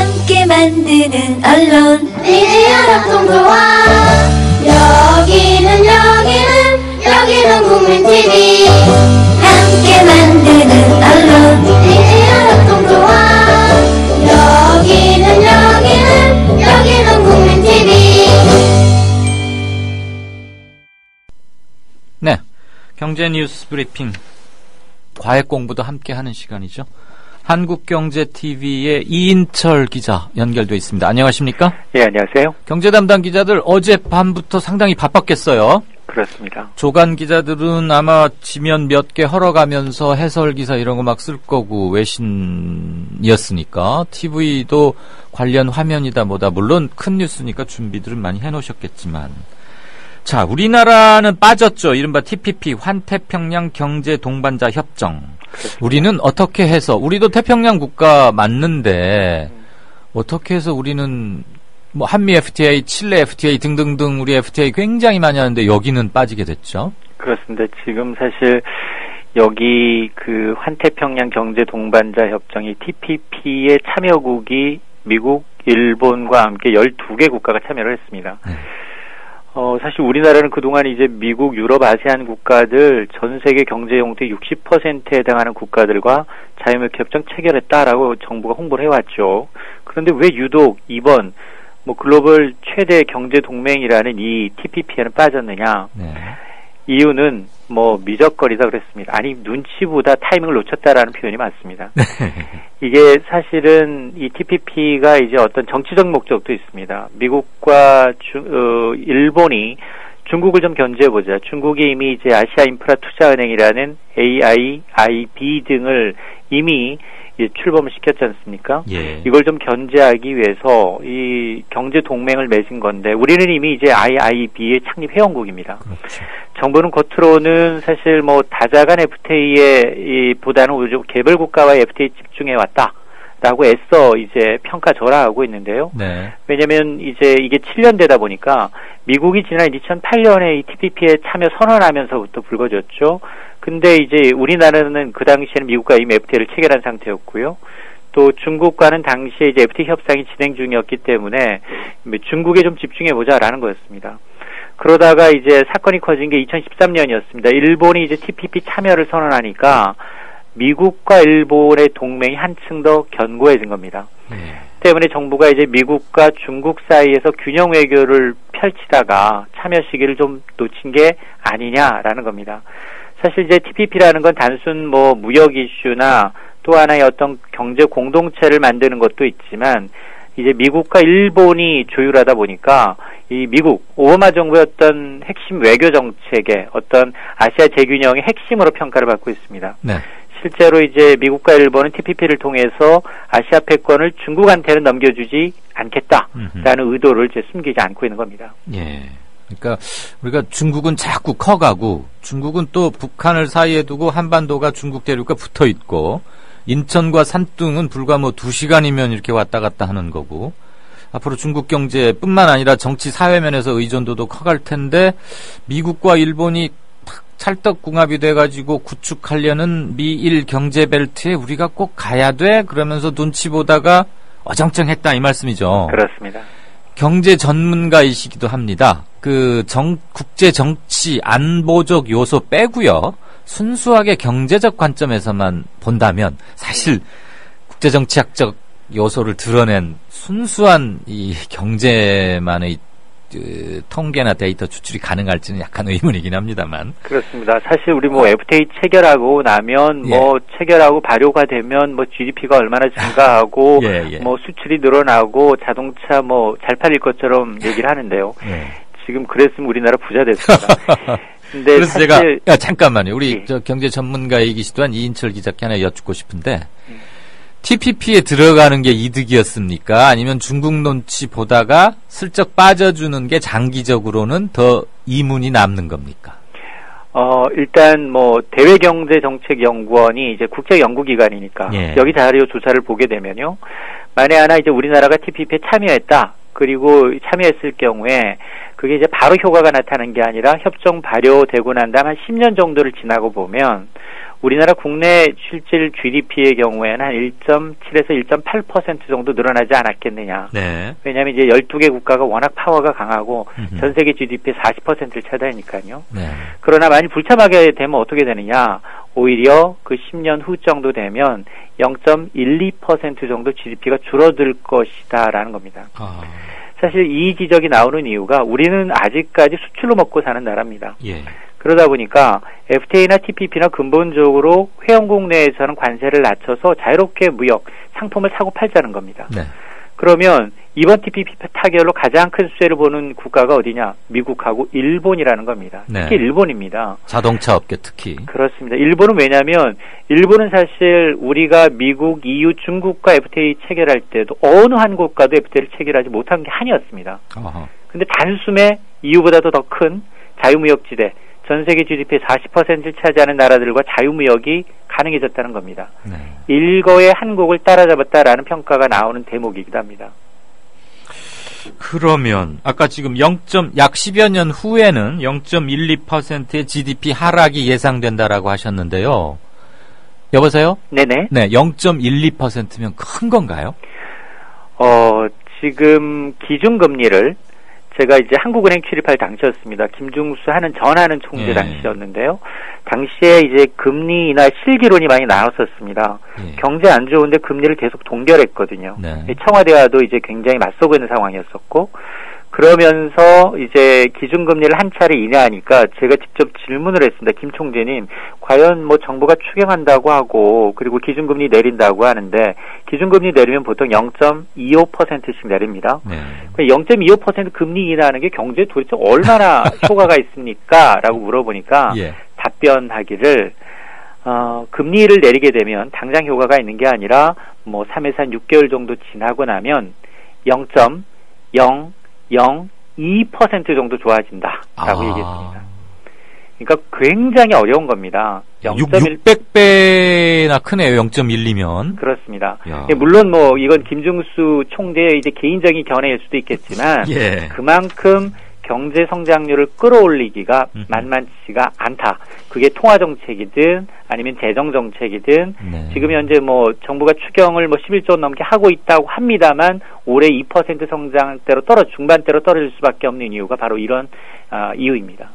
함께 만드는 언론 미디어 협동조합 여기는 국민TV 함께 만드는 언론 미디어 협동조합 여기는 국민TV. 네, 경제 뉴스 브리핑 과학 공부도 함께 하는 시간이죠. 한국경제TV의 이인철 기자 연결돼 있습니다. 안녕하십니까? 예, 안녕하세요. 경제 담당 기자들 어젯밤부터 상당히 바빴겠어요. 그렇습니다. 조간 기자들은 아마 지면 몇 개 헐어가면서 해설 기사 이런 거 막 쓸 거고 외신이었으니까 TV도 관련 화면이다 뭐다 물론 큰 뉴스니까 준비들은 많이 해놓으셨겠지만 자, 우리나라는 빠졌죠. 이른바 TPP 환태평양 경제 동반자 협정. 우리는 어떻게 해서 우리도 태평양 국가 맞는데 어떻게 해서 우리는 뭐 한미 FTA, 칠레 FTA 등등등 우리 FTA 굉장히 많이 하는데 여기는 빠지게 됐죠. 그렇습니다. 지금 사실 여기 그 환태평양 경제 동반자 협정이 TPP의 참여국이 미국, 일본과 함께 12개 국가가 참여를 했습니다. 사실 우리나라는 그동안 이제 미국, 유럽, 아세안 국가들 전 세계 경제 용토의 60%에 해당하는 국가들과 자유무역 협정 체결했다라고 정부가 홍보를 해왔죠. 그런데 왜 유독 이번 뭐 글로벌 최대 경제 동맹이라는 이 TPP에는 빠졌느냐? 네. 이유는 뭐 미적거리다 그랬습니다. 아니 눈치보다 타이밍을 놓쳤다라는 표현이 맞습니다. 이게 사실은 이 TPP가 이제 어떤 정치적 목적도 있습니다. 미국과 일본이 중국을 좀 견제해보자. 중국이 이미 이제 아시아 인프라 투자은행이라는 AIIB 등을 이미 출범을 시켰지 않습니까? 예. 이걸 좀 견제하기 위해서 이 경제 동맹을 맺은 건데 우리는 이미 이제 IIB의 창립 회원국입니다. 그렇죠. 정부는 겉으로는 사실 뭐 다자간 FTA에 보다는 오히려 개별 국가와의 FTA 집중해 왔다라고 애써 이제 평가절하하고 있는데요. 네. 왜냐면 이제 이게 7년 되다 보니까 미국이 지난 2008년에 이 TPP에 참여 선언하면서부터 불거졌죠. 근데 이제 우리나라는 그 당시에는 미국과 이미 FTA를 체결한 상태였고요. 또 중국과는 당시에 이제 FTA 협상이 진행 중이었기 때문에 중국에 좀 집중해보자라는 거였습니다. 그러다가 이제 사건이 커진 게 2013년이었습니다. 일본이 이제 TPP 참여를 선언하니까 미국과 일본의 동맹이 한층 더 견고해진 겁니다. 때문에 정부가 이제 미국과 중국 사이에서 균형 외교를 펼치다가 참여 시기를 좀 놓친 게 아니냐라는 겁니다. 사실 이제 TPP라는 건 단순 뭐 무역 이슈나 또 하나의 어떤 경제 공동체를 만드는 것도 있지만 이제 미국과 일본이 조율하다 보니까 이 미국 오바마 정부의 어떤 핵심 외교 정책의 어떤 아시아 재균형의 핵심으로 평가를 받고 있습니다. 네. 실제로 이제 미국과 일본은 TPP를 통해서 아시아 패권을 중국한테는 넘겨주지 않겠다라는 의도를 이제 숨기지 않고 있는 겁니다. 예. 그러니까 우리가 중국은 자꾸 커가고 중국은 또 북한을 사이에 두고 한반도가 중국 대륙과 붙어 있고 인천과 산둥은 불과 뭐 2시간이면 이렇게 왔다 갔다 하는 거고 앞으로 중국 경제뿐만 아니라 정치 사회면에서 의존도도 커갈 텐데 미국과 일본이 찰떡궁합이 돼가지고 구축하려는 미일 경제벨트에 우리가 꼭 가야 돼 그러면서 눈치 보다가 어정쩡했다 이 말씀이죠. 그렇습니다. 경제 전문가이시기도 합니다. 국제 정치 안보적 요소 빼고요. 순수하게 경제적 관점에서만 본다면 사실 국제 정치학적 요소를 드러낸 순수한 이 경제만의 통계나 데이터 추출이 가능할지는 약간 의문이긴 합니다만. 그렇습니다. 사실 우리 뭐 FTA 체결하고 나면 뭐 체결하고 발효가 되면 뭐 GDP가 얼마나 증가하고 뭐 수출이 늘어나고 자동차 뭐 잘 팔릴 것처럼 얘기를 하는데요. 지금 그랬으면 우리나라 부자 됐습니다. 근데 그래서 사실 제가 잠깐만요. 우리 저 경제 전문가이기시도 한 이인철 기자께 하나 여쭙고 싶은데 TPP에 들어가는 게 이득이었습니까? 아니면 중국 눈치 보다가 슬쩍 빠져주는 게 장기적으로는 더 이문이 남는 겁니까? 일단 뭐 대외경제정책연구원이 이제 국제연구기관이니까 여기 자료 조사를 보게 되면요. 만에 하나 이제 우리나라가 TPP에 참여했다. 그리고 참여했을 경우에 그게 이제 바로 효과가 나타나는 게 아니라 협정 발효되고 난 다음 한 10년 정도를 지나고 보면 우리나라 국내 실질 GDP의 경우에는 한 1.7에서 1.8% 정도 늘어나지 않았겠느냐. 네. 왜냐하면 이제 12개 국가가 워낙 파워가 강하고 전 세계 GDP의 40%를 차지하니까요. 네. 그러나 만약 불참하게 되면 어떻게 되느냐. 오히려 그 10년 후 정도 되면 0.12% 정도 GDP가 줄어들 것이다라는 겁니다. 아. 사실 이 지적이 나오는 이유가 우리는 아직까지 수출로 먹고 사는 나라입니다. 예. 그러다 보니까 FTA나 TPP나 근본적으로 회원국 내에서는 관세를 낮춰서 자유롭게 무역, 상품을 사고 팔자는 겁니다. 네. 그러면 이번 TPP 타결로 가장 큰 수혜를 보는 국가가 어디냐? 미국하고 일본이라는 겁니다. 네. 특히 일본입니다. 자동차 업계 특히. 그렇습니다. 일본은 왜냐하면 일본은 사실 우리가 미국, EU, 중국과 FTA 체결할 때도 어느 한 국가도 FTA를 체결하지 못한 게 한이었습니다. 근데 단숨에 EU보다도 더 큰 자유무역지대, 전 세계 GDP의 40%를 차지하는 나라들과 자유무역이 가능해졌다는 겁니다. 네. 일거에 한국을 따라잡았다라는 평가가 나오는 대목이기도 합니다. 그러면 아까 지금 약 10여 년 후에는 0.12%의 GDP 하락이 예상된다라고 하셨는데요. 여보세요? 네네. 네, 0.12%면 큰 건가요? 지금 기준금리를 제가 이제 한국은행 출입할 당시였습니다. 김중수 전하는 총재 예. 당시였는데요. 당시에 이제 금리나 실기론이 많이 나왔었습니다. 예. 경제 안 좋은데 금리를 계속 동결했거든요. 네. 청와대와도 이제 굉장히 맞서고 있는 상황이었었고, 그러면서 이제 기준금리를 한 차례 인하하니까 제가 직접 질문을 했습니다. 김 총재님, 과연 뭐 정부가 추경한다고 하고 그리고 기준금리 내린다고 하는데 기준금리 내리면 보통 0.25%씩 내립니다. 네. 0.25% 금리 인하하는 게 경제에 도대체 얼마나 효과가 있습니까? 라고 물어보니까 예. 답변하기를 금리를 내리게 되면 당장 효과가 있는 게 아니라 뭐 3에서 한 6개월 정도 지나고 나면 0.002% 정도 좋아진다라고 얘기했습니다. 그러니까 굉장히 어려운 겁니다. 600배나 크네요. 0.12면. 그렇습니다. 야. 물론 뭐 이건 김중수 총재의 이제 개인적인 견해일 수도 있겠지만 예. 그만큼 경제 성장률을 끌어올리기가 만만치가 않다. 그게 통화 정책이든 아니면 재정 정책이든 네. 지금 현재 뭐 정부가 추경을 뭐 11조 넘게 하고 있다고 합니다만 올해 2% 성장대로 중반대로 떨어질 수밖에 없는 이유가 바로 이런 이유입니다.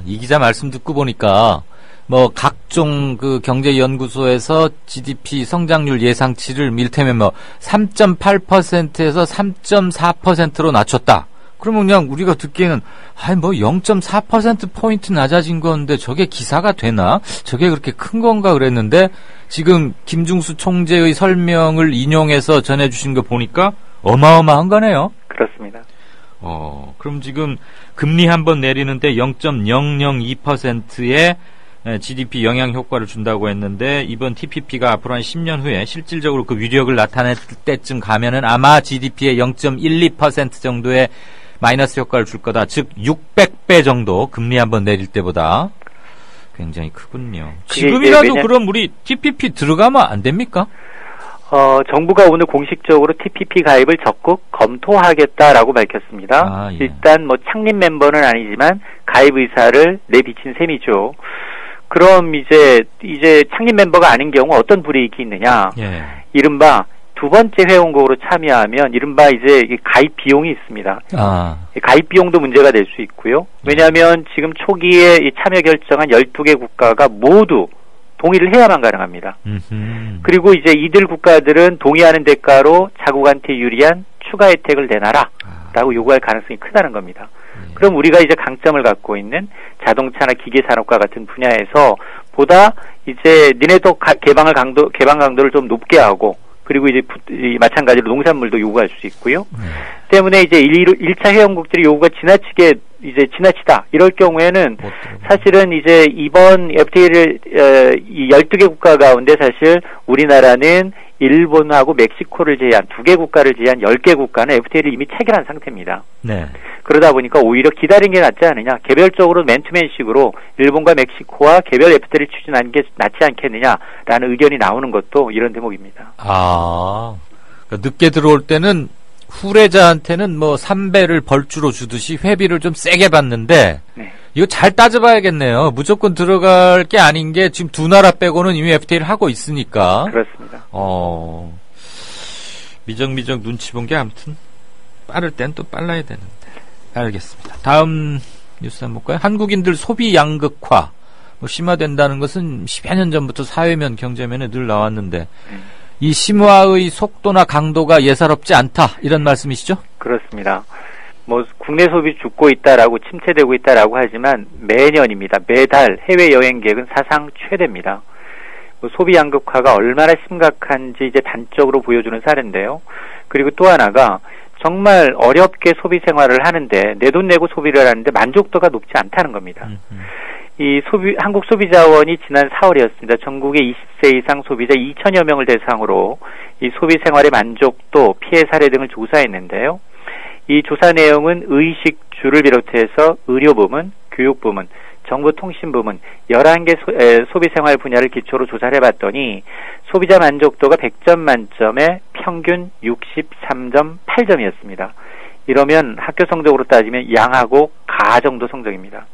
이 기자 말씀 듣고 보니까 뭐 각종 그 경제연구소에서 GDP 성장률 예상치를 밀테면 뭐 3.8%에서 3.4%로 낮췄다. 그러면 그냥 우리가 듣기에는 뭐 0.4%포인트 낮아진 건데 저게 기사가 되나? 저게 그렇게 큰 건가 그랬는데 지금 김중수 총재의 설명을 인용해서 전해주신 거 보니까 어마어마한 거네요. 그렇습니다. 그럼 지금 금리 한번 내리는데 0.002%의 GDP 영향 효과를 준다고 했는데 이번 TPP가 앞으로 한 10년 후에 실질적으로 그 위력을 나타낼 때쯤 가면은 아마 GDP의 0.12% 정도의 마이너스 효과를 줄 거다. 즉 600배 정도 금리 한번 내릴 때보다 굉장히 크군요. 지금이라도 그럼 우리 TPP 들어가면 안 됩니까? 정부가 오늘 공식적으로 TPP 가입을 적극 검토하겠다라고 밝혔습니다. 예. 일단 뭐 창립 멤버는 아니지만 가입 의사를 내비친 셈이죠. 그럼 이제 창립 멤버가 아닌 경우 어떤 불이익이 있느냐? 예. 이른바 두 번째 회원국으로 참여하면 이른바 이제 가입 비용이 있습니다. 가입 비용도 문제가 될 수 있고요. 왜냐하면 지금 초기에 이 참여 결정한 12개 국가가 모두 동의를 해야만 가능합니다. 그리고 이제 이들 국가들은 동의하는 대가로 자국한테 유리한 추가 혜택을 내놔라 라고 요구할 가능성이 크다는 겁니다. 그럼 우리가 이제 강점을 갖고 있는 자동차나 기계산업과 같은 분야에서 보다 이제 니네도 개방 강도를 좀 높게 하고 그리고 이제 마찬가지로 농산물도 요구할 수 있고요. 때문에 이제 1차 회원국들의 요구가 지나치다. 이럴 경우에는 사실은 이제 이번 FTA를 12개 국가 가운데 사실 우리나라는 일본하고 멕시코를 제외한 2개 국가를 제외한 10개 국가는 FTA를 이미 체결한 상태입니다. 네. 그러다 보니까 오히려 기다린 게 낫지 않느냐. 개별적으로 맨투맨식으로 일본과 멕시코와 개별 FTA를 추진하는 게 낫지 않겠느냐라는 의견이 나오는 것도 이런 대목입니다. 그러니까 늦게 들어올 때는 후레자한테는 뭐 3배를 벌주로 주듯이 회비를 좀 세게 받는데 네. 이거 잘 따져봐야겠네요. 무조건 들어갈 게 아닌 게 지금 두 나라 빼고는 이미 FTA를 하고 있으니까. 그렇습니다. 미적 눈치 본 게 아무튼 빠를 땐 또 빨라야 되는데. 알겠습니다. 다음 뉴스 한번 볼까요? 한국인들 소비 양극화 뭐 심화된다는 것은 10여 년 전부터 사회면 경제면에 늘 나왔는데 이 심화의 속도나 강도가 예사롭지 않다 이런 말씀이시죠? 그렇습니다. 뭐 국내 소비 죽고 있다라고 침체되고 있다라고 하지만 매년입니다. 매달 해외 여행객은 사상 최대입니다. 뭐 소비 양극화가 얼마나 심각한지 이제 단적으로 보여주는 사례인데요. 그리고 또 하나가 정말 어렵게 소비 생활을 하는데 내 돈 내고 소비를 하는데 만족도가 높지 않다는 겁니다. 한국 소비자원이 지난 4월이었습니다. 전국의 20세 이상 소비자 2천여 명을 대상으로 이 소비 생활의 만족도, 피해 사례 등을 조사했는데요. 이 조사 내용은 의식주를 비롯해서 의료부문, 교육부문, 정보통신부문 11개 소비생활 분야를 기초로 조사를 해봤더니 소비자 만족도가 100점 만점에 평균 63.8점이었습니다. 이러면 학교 성적으로 따지면 양하고 가 정도 성적입니다.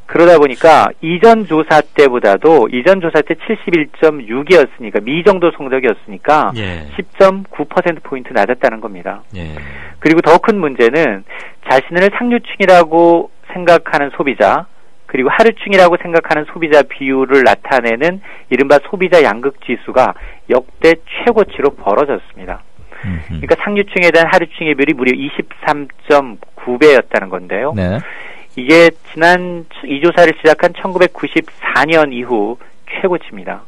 그러다 보니까 이전 조사 때 71.6이었으니까 미 정도 성적이었으니까 예. 10.9%포인트 낮았다는 겁니다. 예. 그리고 더 큰 문제는 자신을 상류층이라고 생각하는 소비자 그리고 하류층이라고 생각하는 소비자 비율을 나타내는 이른바 소비자 양극지수가 역대 최고치로 벌어졌습니다. 그러니까 상류층에 대한 하류층의 비율이 무려 23.9배였다는 건데요. 네. 이게 지난 이 조사를 시작한 1994년 이후 최고치입니다.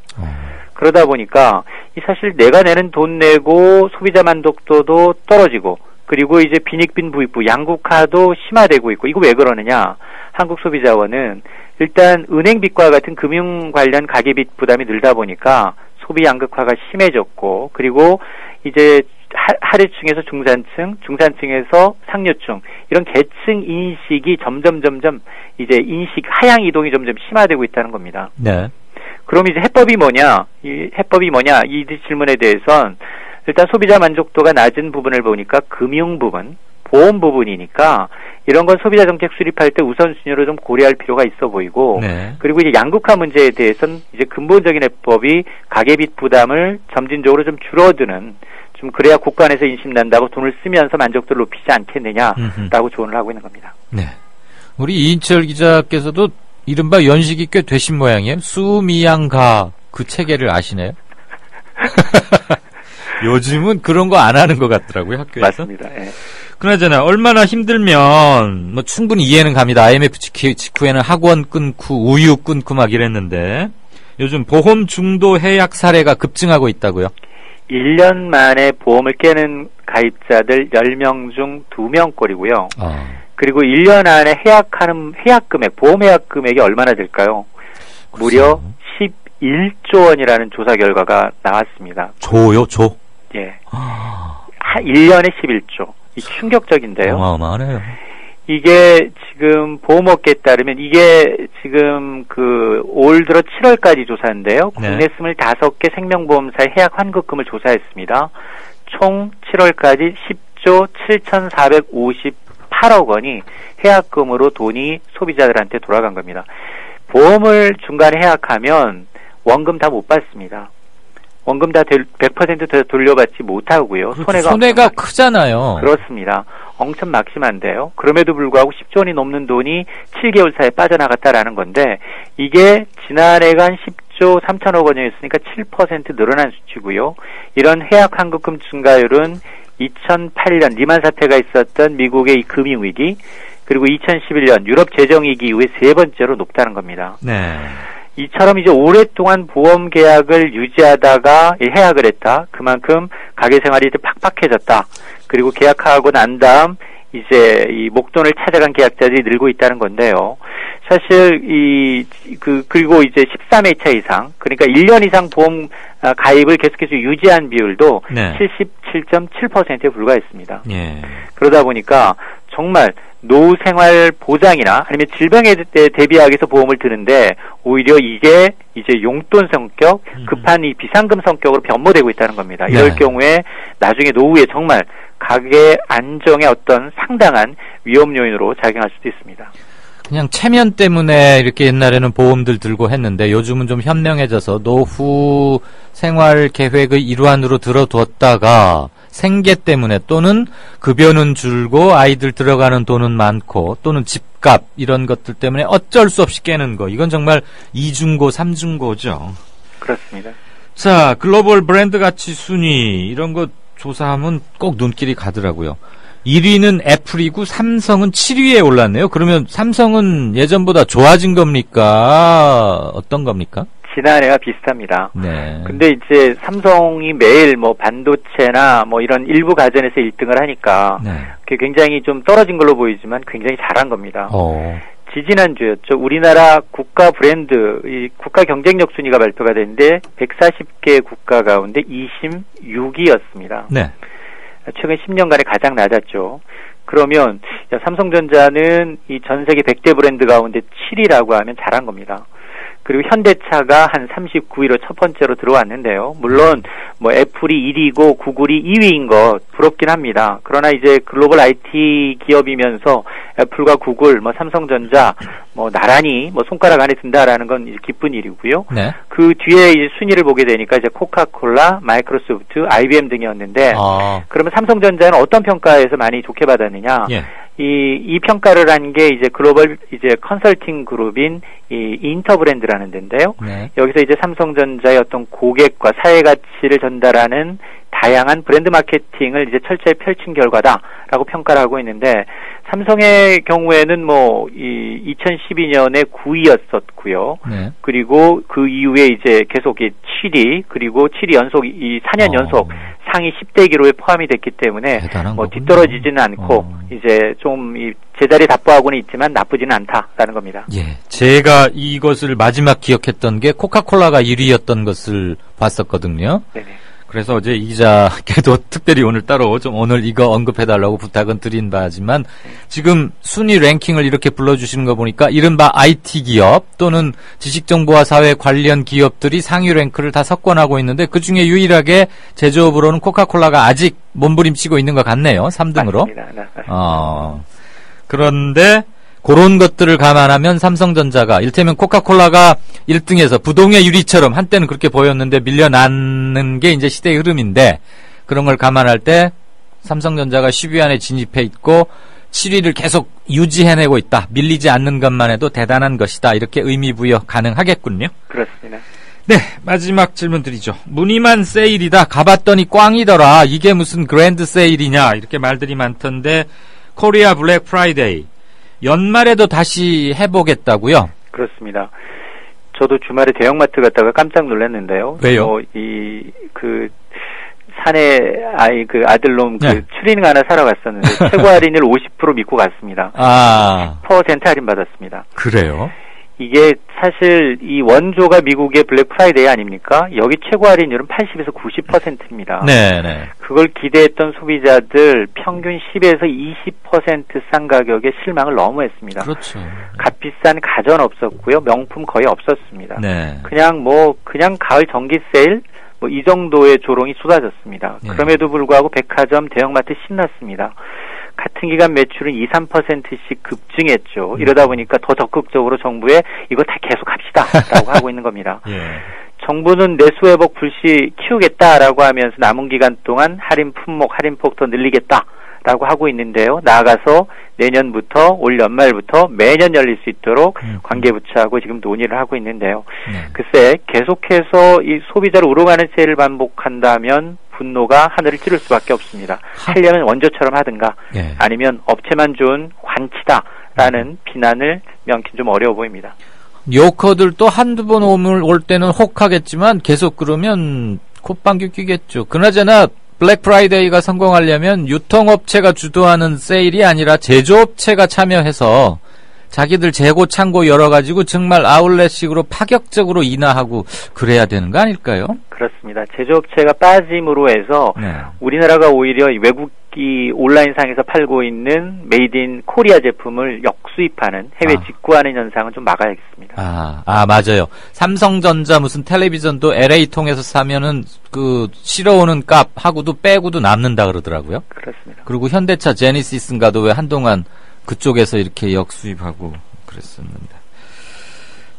그러다 보니까 사실 내가 내는 돈 내고 소비자 만족도도 떨어지고 그리고 이제 빈익빈 부익부 양극화도 심화되고 있고 이거 왜 그러느냐? 한국소비자원은 일단 은행빚과 같은 금융 관련 가계빚 부담이 늘다 보니까 소비 양극화가 심해졌고 그리고 이제 하류층에서 중산층, 중산층에서 상류층 이런 계층 인식이 점점 이제 인식 하향 이동이 점점 심화되고 있다는 겁니다. 네. 그럼 이제 해법이 뭐냐? 이 질문에 대해선 일단 소비자 만족도가 낮은 부분을 보니까 금융 부분, 보험 부분이니까 이런 건 소비자 정책 수립할 때 우선순위로 좀 고려할 필요가 있어 보이고 네. 그리고 이제 양극화 문제에 대해서는 이제 근본적인 해법이 가계빚 부담을 점진적으로 좀 줄어드는 좀 그래야 국간에서 인심난다고 돈을 쓰면서 만족도를 높이지 않겠느냐라고 조언을 하고 있는 겁니다. 네. 우리 이인철 기자께서도 이른바 연식이 꽤 되신 모양이에요. 수미양가 그 체계를 아시네요. 요즘은 그런 거 안 하는 것 같더라고요, 학교에서. 맞습니다. 예. 그나저나 얼마나 힘들면 뭐 충분히 이해는 갑니다. IMF 직후에는 학원 끊고 우유 끊고 막 이랬는데 요즘 보험 중도 해약 사례가 급증하고 있다고요? 1년 만에 보험을 깨는 가입자들 10명 중 2명꼴이고요. 그리고 1년 안에 해약 금액, 보험 해약 금액이 얼마나 될까요? 무려 11조 원이라는 조사 결과가 나왔습니다. 조요, 조? 예. 1년에 11조. 이 충격적인데요. 어마어마하네요. 이게 지금 보험업계에 따르면 이게 지금 올 들어 7월까지 조사인데요. 네. 국내 25개 생명보험사의 해약 환급금을 조사했습니다. 총 7월까지 10조 7,458억 원이 해약금으로 돈이 소비자들한테 돌아간 겁니다. 보험을 중간에 해약하면 원금 다 못 받습니다. 원금 다 100% 돌려받지 못하고요. 그렇죠. 손해가 크잖아요. 그렇습니다. 엄청 막심한데요. 그럼에도 불구하고 10조 원이 넘는 돈이 7개월 사이에 빠져나갔다라는 건데 이게 지난해가 한 10조 3천억 원이었으니까 7% 늘어난 수치고요. 이런 해약 환급금 증가율은 2008년 리만 사태가 있었던 미국의 이 금융위기 그리고 2011년 유럽 재정위기 이후에 세 번째로 높다는 겁니다. 네. 이처럼 이제 오랫동안 보험 계약을 유지하다가 해약을 했다. 그만큼 가계 생활이 이제 팍팍해졌다. 그리고 계약하고 난 다음 이제 이 목돈을 찾아간 계약자들이 늘고 있다는 건데요. 사실 그리고 이제 13회차 이상, 그러니까 1년 이상 보험 가입을 계속해서 유지한 비율도 네. 77.7%에 불과했습니다. 예. 그러다 보니까 정말 노후 생활 보장이나 아니면 질병에 대비하기 위해서 보험을 드는데 오히려 이게 이제 용돈 성격, 급한 이 비상금 성격으로 변모되고 있다는 겁니다. 이럴 네. 경우에 나중에 노후에 정말 가게 안정의 어떤 상당한 위험 요인으로 작용할 수도 있습니다. 그냥 체면 때문에 이렇게 옛날에는 보험들 들고 했는데 요즘은 좀 현명해져서 노후 생활 계획의 일환으로 들어두었다가 생계 때문에 또는 급여는 줄고 아이들 들어가는 돈은 많고 또는 집값 이런 것들 때문에 어쩔 수 없이 깨는 거. 이건 정말 이중고, 삼중고죠. 그렇습니다. 자, 글로벌 브랜드 가치 순위 이런 거 조사하면 꼭 눈길이 가더라고요. 1위는 애플이고 삼성은 7위에 올랐네요. 그러면 삼성은 예전보다 좋아진 겁니까? 어떤 겁니까? 지난해와 비슷합니다. 네. 근데 이제 삼성이 매일 뭐 반도체나 뭐 이런 일부 가전에서 1등을 하니까 네. 그게 굉장히 좀 떨어진 걸로 보이지만 굉장히 잘한 겁니다. 지지난주였죠. 우리나라 국가 브랜드, 이 국가 경쟁력 순위가 발표가 됐는데 140개 국가 가운데 26위였습니다. 네. 최근 10년간에 가장 낮았죠. 그러면 삼성전자는 이 전 세계 100대 브랜드 가운데 7위라고 하면 잘한 겁니다. 그리고 현대차가 한 39위로 첫 번째로 들어왔는데요. 물론 뭐 애플이 1위고 구글이 2위인 거 부럽긴 합니다. 그러나 이제 글로벌 IT 기업이면서 애플과 구글, 뭐 삼성전자 뭐 나란히 뭐 손가락 안에 든다라는 건 이제 기쁜 일이고요. 네. 그 뒤에 이제 순위를 보게 되니까 이제 코카콜라, 마이크로소프트, IBM 등이었는데 그러면 삼성전자는 어떤 평가에서 많이 좋게 받았느냐? 예. 이 평가를 한 게 이제 글로벌 이제 컨설팅 그룹인 이 인터브랜드라는 데인데요. 네. 여기서 이제 삼성전자의 어떤 고객과 사회 가치를 전달하는 다양한 브랜드 마케팅을 이제 철저히 펼친 결과다라고 평가를 하고 있는데 삼성의 경우에는 뭐 이 2012년에 9위였었고요. 네. 그리고 그 이후에 이제 계속 7위 그리고 7위 연속 이 4년 연속 상위 10대 기로에 포함이 됐기 때문에 뭐 뒤떨어지지는 않고 이제 좀 이 제자리 답보하고는 있지만 나쁘지는 않다라는 겁니다. 예. 제가 이것을 마지막 기억했던 게 코카콜라가 1위였던 것을 봤었거든요. 네네. 그래서 어제 이 기자께도 특별히 오늘 따로 좀 오늘 이거 언급해달라고 부탁은 드린 바지만 지금 순위 랭킹을 이렇게 불러주시는 거 보니까 이른바 IT 기업 또는 지식정보와 사회 관련 기업들이 상위 랭크를 다 석권하고 있는데 그중에 유일하게 제조업으로는 코카콜라가 아직 몸부림치고 있는 것 같네요. 3등으로. 맞습니다. 네. 그런데 그런 것들을 감안하면 삼성전자가 일테면 코카콜라가 1등에서 부동의 유리처럼 한때는 그렇게 보였는데 밀려나는 게 이제 시대의 흐름인데 그런 걸 감안할 때 삼성전자가 10위 안에 진입해 있고 7위를 계속 유지해내고 있다. 밀리지 않는 것만 해도 대단한 것이다. 이렇게 의미부여 가능하겠군요. 그렇습니다. 네, 마지막 질문 드리죠. 무늬만 세일이다. 가봤더니 꽝이더라. 이게 무슨 그랜드 세일이냐. 이렇게 말들이 많던데 코리아 블랙 프라이데이. 연말에도 다시 해보겠다고요? 그렇습니다. 저도 주말에 대형마트 갔다가 깜짝 놀랐는데요. 왜요? 산에 아들놈 네. 추리닝 하나 사러 갔었는데 최고 할인을 50% 믿고 갔습니다. 10% 할인 받았습니다. 그래요? 이게 사실 이 원조가 미국의 블랙 프라이데이 아닙니까? 여기 최고 할인율은 80에서 90%입니다. 네. 그걸 기대했던 소비자들 평균 10에서 20% 싼 가격에 실망을 너무 했습니다. 그렇죠. 값비싼 가전 없었고요. 명품 거의 없었습니다. 네. 그냥 가을 정기 세일 이 정도의 조롱이 쏟아졌습니다. 네. 그럼에도 불구하고 백화점, 대형마트 신났습니다. 같은 기간 매출은 2-3%씩 급증했죠. 이러다 보니까 더 적극적으로 정부에 이거 다 계속 합시다라고 하고 있는 겁니다. 예. 정부는 내수 회복 불시 키우겠다라고 하면서 남은 기간 동안 할인 품목, 할인폭 더 늘리겠다라고 하고 있는데요. 나아가서 내년부터 올 연말부터 매년 열릴 수 있도록 관계부처하고 지금 논의를 하고 있는데요. 네. 글쎄 계속해서 이 소비자를 우롱하는 세일을 반복한다면 분노가 하늘을 찌를 수밖에 없습니다. 하려면 원조처럼 하든가 예. 아니면 업체만 좋은 관치다라는 비난을 명긴 좀 어려워 보입니다. 요커들도 한두 번 올 때는 혹하겠지만 계속 그러면 콧방귀 뀌겠죠. 그나저나 블랙 프라이데이가 성공하려면 유통업체가 주도하는 세일이 아니라 제조업체가 참여해서 자기들 재고 창고 열어가지고 정말 아울렛식으로 파격적으로 인하하고 그래야 되는 거 아닐까요? 그렇습니다. 제조업체가 빠짐으로 해서 네. 우리나라가 오히려 외국 이 온라인상에서 팔고 있는 메이드 인 코리아 제품을 역수입하는 해외 직구하는 현상은 좀 막아야겠습니다. 맞아요. 삼성전자 무슨 텔레비전도 LA 통해서 사면은 그 실어오는 값하고도 빼고도 남는다 그러더라고요. 그렇습니다. 그리고 현대차 제니시스인가도 왜 한동안 그쪽에서 이렇게 역수입하고 그랬었는데.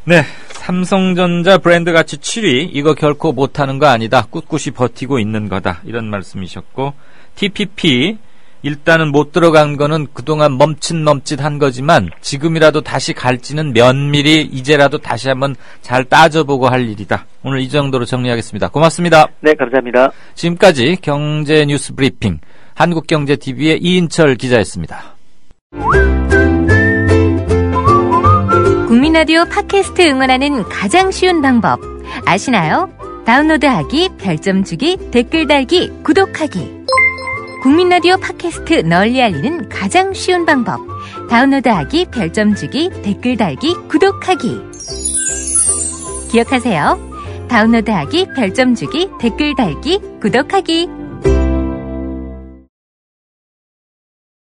네, 삼성전자 브랜드 가치 7위, 이거 결코 못하는 거 아니다. 꿋꿋이 버티고 있는 거다. 이런 말씀이셨고, TPP, 일단은 못 들어간 거는 그동안 멈칫멈칫한 거지만 지금이라도 다시 갈지는 면밀히 이제라도 다시 한번 잘 따져보고 할 일이다. 오늘 이 정도로 정리하겠습니다. 고맙습니다. 네, 감사합니다. 지금까지 경제 뉴스 브리핑 한국경제TV의 이인철 기자였습니다. 국민라디오 팟캐스트 응원하는 가장 쉬운 방법 아시나요? 다운로드하기, 별점 주기, 댓글 달기, 구독하기. 국민라디오 팟캐스트 널리 알리는 가장 쉬운 방법. 다운로드하기, 별점 주기, 댓글 달기, 구독하기. 기억하세요. 다운로드하기, 별점 주기, 댓글 달기, 구독하기.